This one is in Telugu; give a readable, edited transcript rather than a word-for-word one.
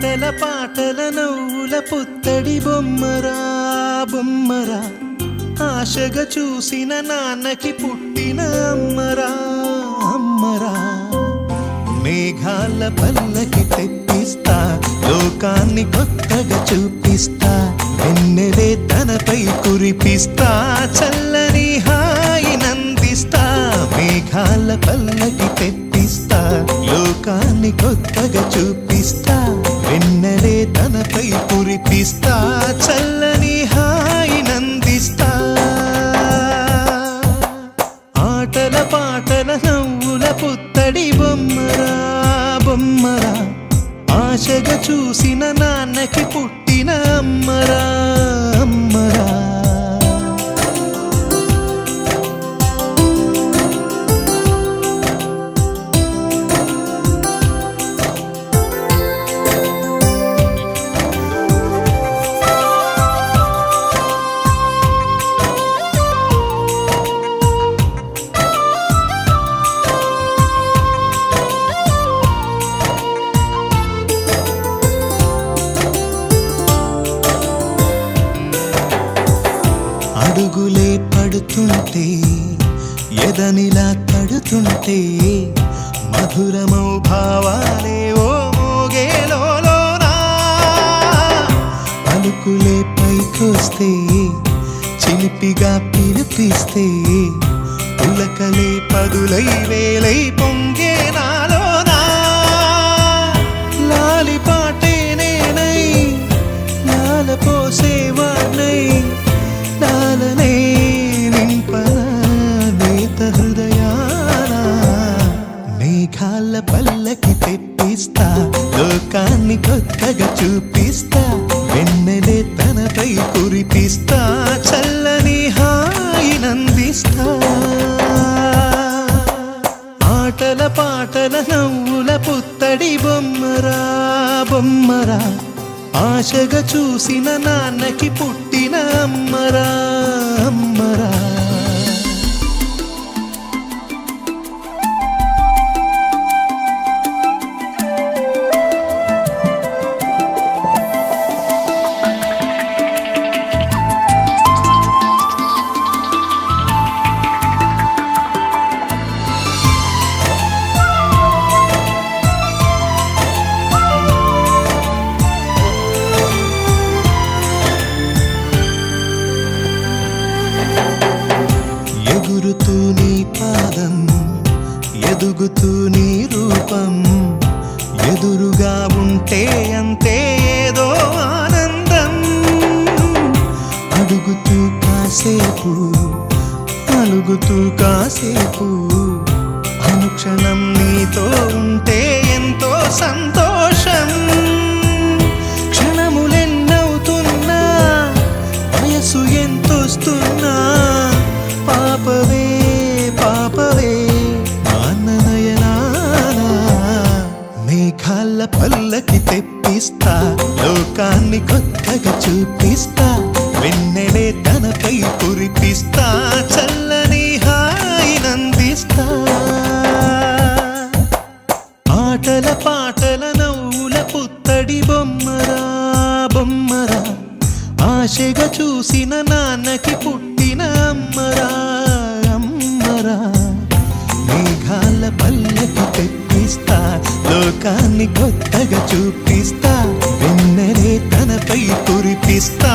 ఆటల పాటల నవ్వుల పుత్తడి బొమ్మరా బొమ్మరా, ఆశగా చూసిన నాన్నకి పుట్టిన అమ్మరా అమ్మరా. మేఘాల పల్లకి తెప్పిస్తా, లోకాన్ని కొత్తగా చూపిస్తా, వెన్నెలే తనపై కురిపిస్తా, చల్లని హాయి నందిస్తా. మేఘాల పల్లకి తెప్పిస్తా, లోకాన్ని కొత్తగా చూపిస్తా, వెన్నెలే తనపై కురిపిస్తా, చల్లని హాయి నందిస్తా. ఆటల పాటల నవ్వుల పుత్తడి బొమ్మరా బొమ్మరా, ఆశగా చూసిన నాన్నకి పుట్టిన అమ్మరా అమ్మరా. అడుగులే పడుతుంటే ఎదనిలా తడుతుంటే, మధురమౌ భావాలే ఓ మోగేలోనా. పలుకులే పైకొస్తే చిలిపిగా పిలిపిస్తే, పులకలే పదులై వేలై పొంగే నాలోనా. లాలి పాటే నేనై లాల పోసేవాణ్ణై, లాలనే నింపన నేత హృదయాన. మేఘాల పల్లకి తెప్పిస్తా, లోకాన్ని కొత్తగా చూపిస్తా, వెన్నెలే తనపై కురిపిస్తా, చల్లని హాయి నందిస్తా. ఆటల పాటల నవ్వుల పుత్తడి బొమ్మరా బొమ్మరా, ఆశగా చూసిన నాన్నకి పుట్టిన అమ్మరా అమ్మరా. ఎగురుతూ నీ పాదం, ఎదుగుతూ నీ రూపం, ఎదురుగా ఉంటే అంతే ఏదో ఆనందం. అడుగుతూ కాసేపు, అలుగుతూ కాసేపు, అనుక్షణం నీతో ఉంటే ఎంతో సంతోషం. క్షణములెన్నవుతున్నా, వయసు ఎంతొస్తున్నా, పాపవే పాపవే మాననయనానా. మేఘాల పల్లకి తెప్పిస్తా, లోకాన్ని కొత్తగా చూపిస్తా, వెన్నెలే తనపై కురిపిస్తా, చల్లని హాయి నందిస్తా. ఆటల పాటల నవ్వుల పుత్తడి బొమ్మరా బొమ్మరా, ఆశగా చూసిన నాన్నకి పుట్టిన అమ్మరా అమ్మరా. మేఘాల పల్లకి తెప్పిస్తా, లోకాన్ని కొత్తగా చూపిస్తా, వెన్నెలే తనపై కురిపిస్తా,